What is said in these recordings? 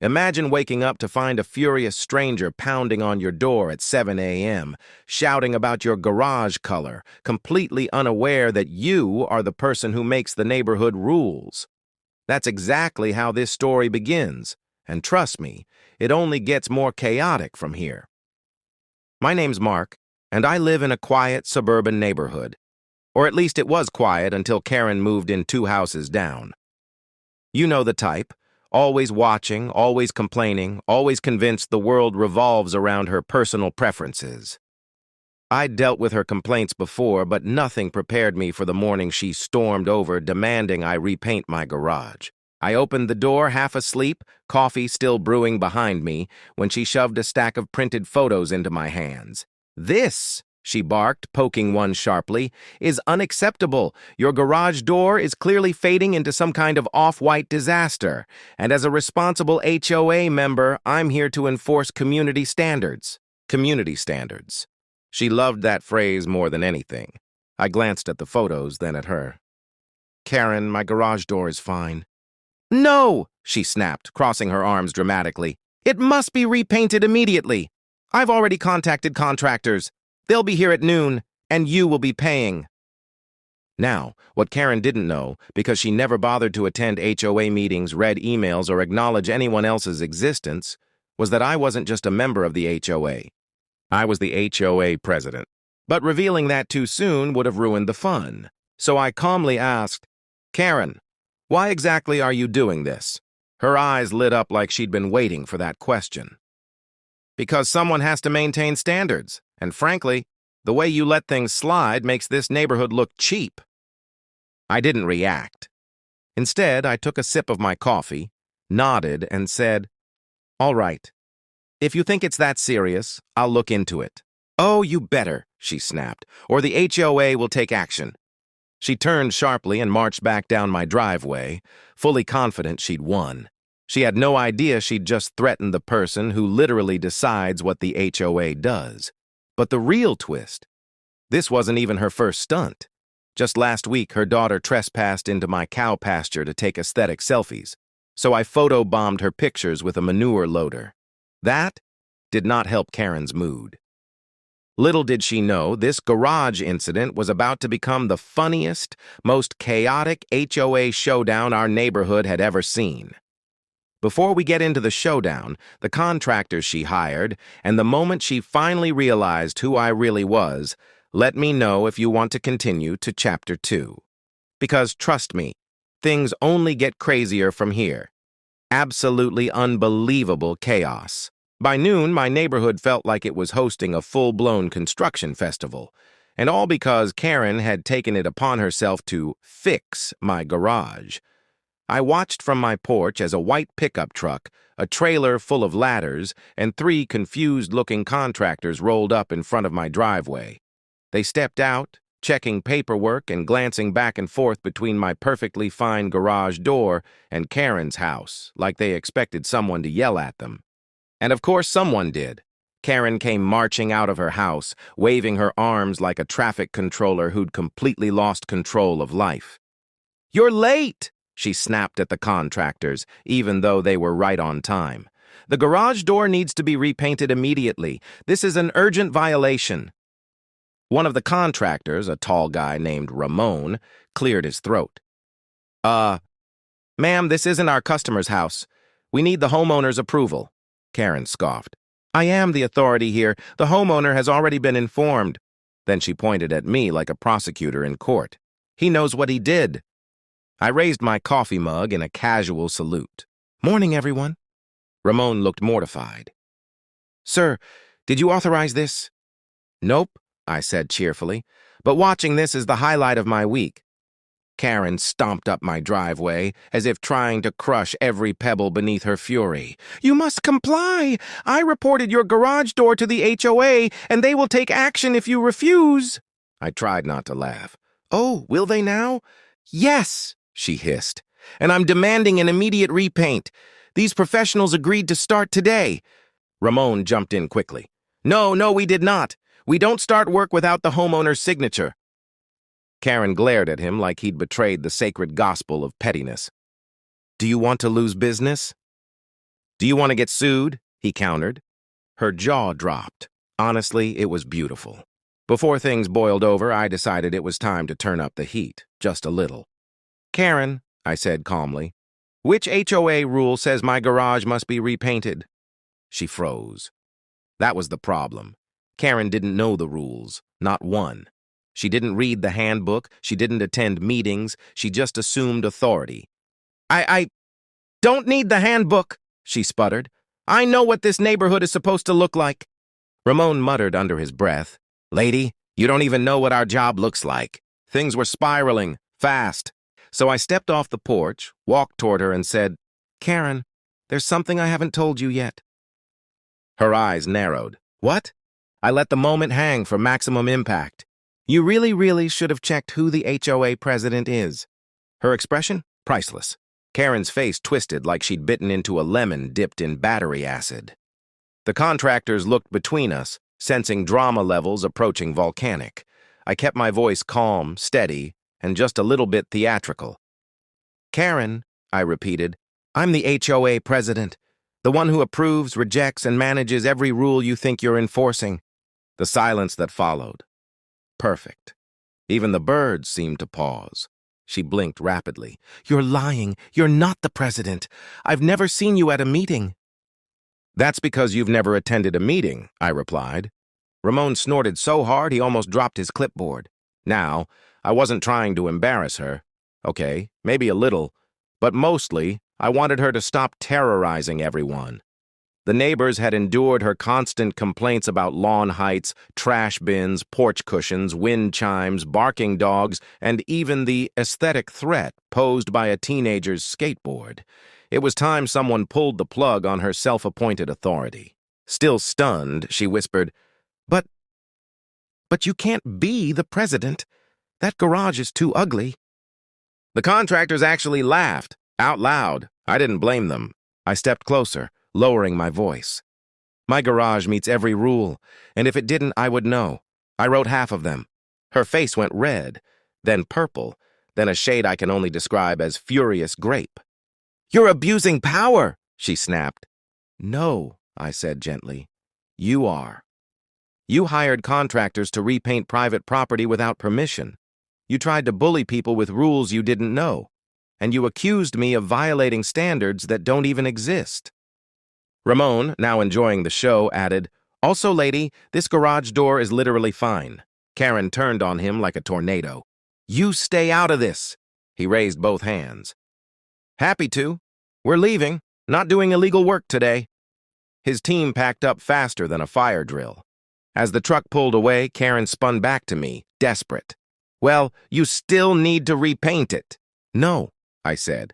Imagine waking up to find a furious stranger pounding on your door at 7 a.m., shouting about your garage color, completely unaware that you are the person who makes the neighborhood rules. That's exactly how this story begins, and trust me, it only gets more chaotic from here. My name's Mark, and I live in a quiet suburban neighborhood. Or at least it was quiet until Keran moved in 2 houses down. You know the type. Always watching, always complaining, always convinced the world revolves around her personal preferences. I'd dealt with her complaints before, but nothing prepared me for the morning she stormed over demanding I repaint my garage. I opened the door half asleep, coffee still brewing behind me, when she shoved a stack of printed photos into my hands. "This," she barked, poking one sharply, "is unacceptable. Your garage door is clearly fading into some kind of off-white disaster, and as a responsible HOA member, I'm here to enforce community standards." Community standards. She loved that phrase more than anything. I glanced at the photos, then at her. "Keran, my garage door is fine." "No!" she snapped, crossing her arms dramatically. "It must be repainted immediately. I've already contacted contractors. They'll be here at noon, and you will be paying." Now, what Keran didn't know, because she never bothered to attend HOA meetings, read emails, or acknowledge anyone else's existence, was that I wasn't just a member of the HOA. I was the HOA president. But revealing that too soon would have ruined the fun. So I calmly asked, "Keran, why exactly are you doing this?" Her eyes lit up like she'd been waiting for that question. "Because someone has to maintain standards. And frankly, the way you let things slide makes this neighborhood look cheap." I didn't react. Instead, I took a sip of my coffee, nodded, and said, "All right. If you think it's that serious, I'll look into it." "Oh, you better," she snapped, "or the HOA will take action." She turned sharply and marched back down my driveway, fully confident she'd won. She had no idea she'd just threatened the person who literally decides what the HOA does. But the real twist, this wasn't even her first stunt. Just last week, her daughter trespassed into my cow pasture to take aesthetic selfies, so I photobombed her pictures with a manure loader. That did not help Keran's mood. Little did she know, this garage incident was about to become the funniest, most chaotic HOA showdown our neighborhood had ever seen. Before we get into the showdown, the contractors she hired, and the moment she finally realized who I really was, let me know if you want to continue to Chapter 2. Because trust me, things only get crazier from here. Absolutely unbelievable chaos. By noon, my neighborhood felt like it was hosting a full-blown construction festival, and all because Keran had taken it upon herself to fix my garage. I watched from my porch as a white pickup truck, a trailer full of ladders, and 3 confused-looking contractors rolled up in front of my driveway. They stepped out, checking paperwork and glancing back and forth between my perfectly fine garage door and Keran's house, like they expected someone to yell at them. And of course someone did. Keran came marching out of her house, waving her arms like a traffic controller who'd completely lost control of life. "You're late!" she snapped at the contractors, even though they were right on time. "The garage door needs to be repainted immediately. This is an urgent violation." One of the contractors, a tall guy named Ramon, cleared his throat. Ma'am, this isn't our customer's house. We need the homeowner's approval." Keran scoffed. "I am the authority here. The homeowner has already been informed." Then she pointed at me like a prosecutor in court. "He knows what he did." I raised my coffee mug in a casual salute. "Morning, everyone." Ramon looked mortified. "Sir, did you authorize this?" "Nope," I said cheerfully, "but watching this is the highlight of my week." Keran stomped up my driveway, as if trying to crush every pebble beneath her fury. "You must comply! I reported your garage door to the HOA, and they will take action if you refuse." I tried not to laugh. "Oh, will they now?" "Yes," she hissed, "and I'm demanding an immediate repaint. These professionals agreed to start today." Ramon jumped in quickly. No, we did not. We don't start work without the homeowner's signature." Keran glared at him like he'd betrayed the sacred gospel of pettiness. "Do you want to lose business?" Do you want to get sued? He countered. Her jaw dropped. Honestly, it was beautiful. Before things boiled over, I decided it was time to turn up the heat, just a little. Karen, I said calmly, which HOA rule says my garage must be repainted? She froze. That was the problem. Karen didn't know the rules, not one. She didn't read the handbook, she didn't attend meetings, she just assumed authority. I don't need the handbook, she sputtered. I know what this neighborhood is supposed to look like. Ramon muttered under his breath, Lady, you don't even know what our job looks like. Things were spiraling, fast. So I stepped off the porch, walked toward her and said, Karen, there's something I haven't told you yet. Her eyes narrowed. What? I let the moment hang for maximum impact. You really should have checked who the HOA president is. Her expression? Priceless. Karen's face twisted like she'd bitten into a lemon dipped in battery acid. The contractors looked between us, sensing drama levels approaching volcanic. I kept my voice calm, steady, and just a little bit theatrical. Karen, I repeated, I'm the HOA president, the one who approves, rejects, and manages every rule you think you're enforcing. The silence that followed. Perfect. Even the birds seemed to pause. She blinked rapidly. You're lying. You're not the president. I've never seen you at a meeting. That's because you've never attended a meeting, I replied. Ramon snorted so hard he almost dropped his clipboard. Now, I wasn't trying to embarrass her. Okay, maybe a little, but mostly, I wanted her to stop terrorizing everyone. The neighbors had endured her constant complaints about lawn heights, trash bins, porch cushions, wind chimes, barking dogs, and even the aesthetic threat posed by a teenager's skateboard. It was time someone pulled the plug on her self-appointed authority. Still stunned, she whispered, But you can't be the president. That garage is too ugly. The contractors actually laughed, out loud. I didn't blame them. I stepped closer, lowering my voice. My garage meets every rule, and if it didn't, I would know. I wrote half of them. Her face went red, then purple, then a shade I can only describe as furious grape. You're abusing power, she snapped. No, I said gently. You are. You hired contractors to repaint private property without permission. You tried to bully people with rules you didn't know, and you accused me of violating standards that don't even exist. Ramon, now enjoying the show, added, Also, lady, this garage door is literally fine. Karen turned on him like a tornado. You stay out of this. He raised both hands. Happy to. We're leaving, not doing illegal work today. His team packed up faster than a fire drill. As the truck pulled away, Karen spun back to me, desperate. Well, you still need to repaint it. No, I said.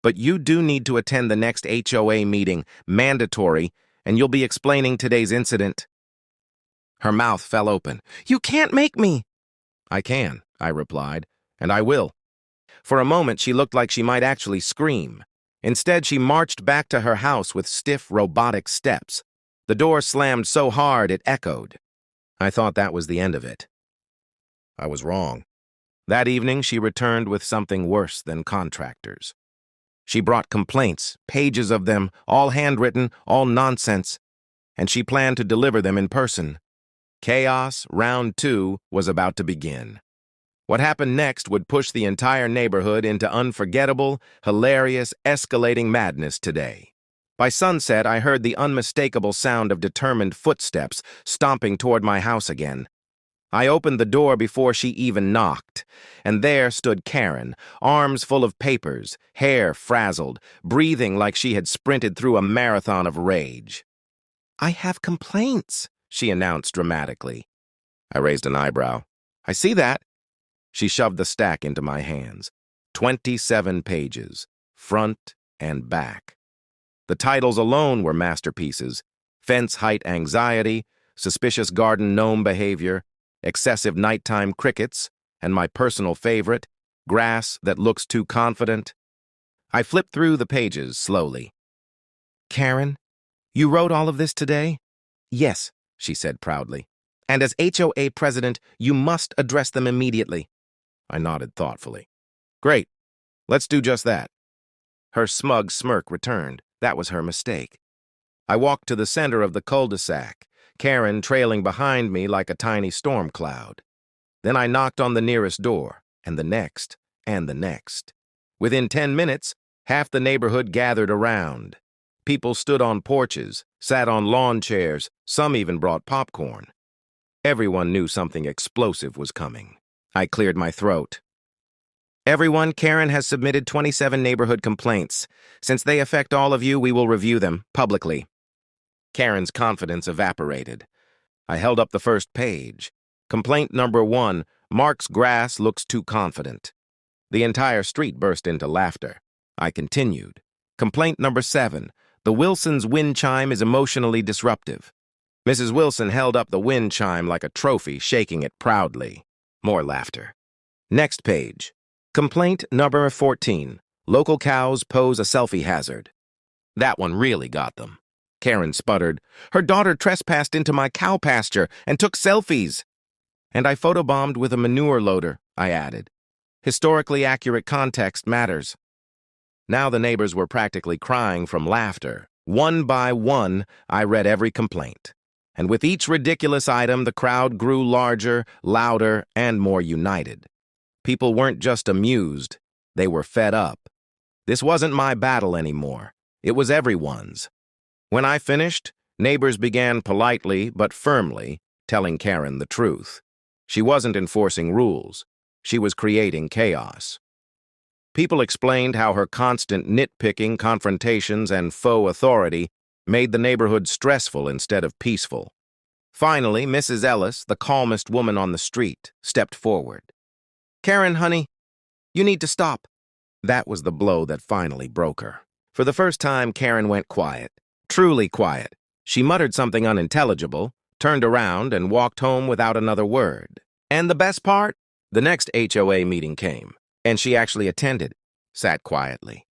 But you do need to attend the next HOA meeting, mandatory, and you'll be explaining today's incident. Her mouth fell open. You can't make me. I can, I replied, and I will. For a moment, she looked like she might actually scream. Instead, she marched back to her house with stiff, robotic steps. The door slammed so hard it echoed. I thought that was the end of it. I was wrong. That evening, she returned with something worse than contractors. She brought complaints, pages of them, all handwritten, all nonsense, and she planned to deliver them in person. Chaos, round 2, was about to begin. What happened next would push the entire neighborhood into unforgettable, hilarious, escalating madness today. By sunset, I heard the unmistakable sound of determined footsteps stomping toward my house again. I opened the door before she even knocked, and there stood Karen, arms full of papers, hair frazzled, breathing like she had sprinted through a marathon of rage. I have complaints, she announced dramatically. I raised an eyebrow. I see that. She shoved the stack into my hands. 27 pages, front and back. The titles alone were masterpieces. Fence height anxiety, suspicious garden gnome behavior, excessive nighttime crickets, and my personal favorite, grass that looks too confident. I flipped through the pages slowly. Karen, you wrote all of this today? Yes, she said proudly. And as HOA president, you must address them immediately. I nodded thoughtfully. Great. Let's do just that. Her smug smirk returned. That was her mistake. I walked to the center of the cul-de-sac, Keran trailing behind me like a tiny storm cloud. Then I knocked on the nearest door, and the next, and the next. Within 10 minutes, half the neighborhood gathered around. People stood on porches, sat on lawn chairs, some even brought popcorn. Everyone knew something explosive was coming. I cleared my throat. Everyone, Keran has submitted 27 neighborhood complaints. Since they affect all of you, we will review them publicly. Keran's confidence evaporated. I held up the first page. Complaint number 1, Mark's grass looks too confident. The entire street burst into laughter. I continued. Complaint number 7, the Wilsons' wind chime is emotionally disruptive. Mrs. Wilson held up the wind chime like a trophy, shaking it proudly. More laughter. Next page. Complaint number 14, local cows pose a selfie hazard. That one really got them. Keran sputtered, her daughter trespassed into my cow pasture and took selfies. And I photobombed with a manure loader, I added. Historically accurate context matters. Now the neighbors were practically crying from laughter. One by one, I read every complaint. And with each ridiculous item, the crowd grew larger, louder, and more united. People weren't just amused, they were fed up. This wasn't my battle anymore. It was everyone's. When I finished, neighbors began politely but firmly telling Keran the truth. She wasn't enforcing rules. She was creating chaos. People explained how her constant nitpicking, confrontations, and faux authority made the neighborhood stressful instead of peaceful. Finally, Mrs. Ellis, the calmest woman on the street, stepped forward. Keran, honey, you need to stop. That was the blow that finally broke her. For the first time, Keran went quiet. Truly quiet. She muttered something unintelligible, turned around, and walked home without another word. And the best part? The next HOA meeting came, and she actually attended, sat quietly,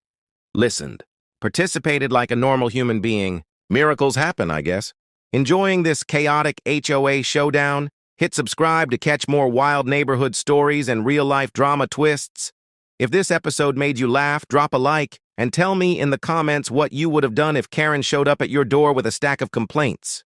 listened, participated like a normal human being. Miracles happen, I guess. Enjoying this chaotic HOA showdown? Hit subscribe to catch more wild neighborhood stories and real-life drama twists. If this episode made you laugh, drop a like and tell me in the comments what you would have done if Keran showed up at your door with a stack of complaints.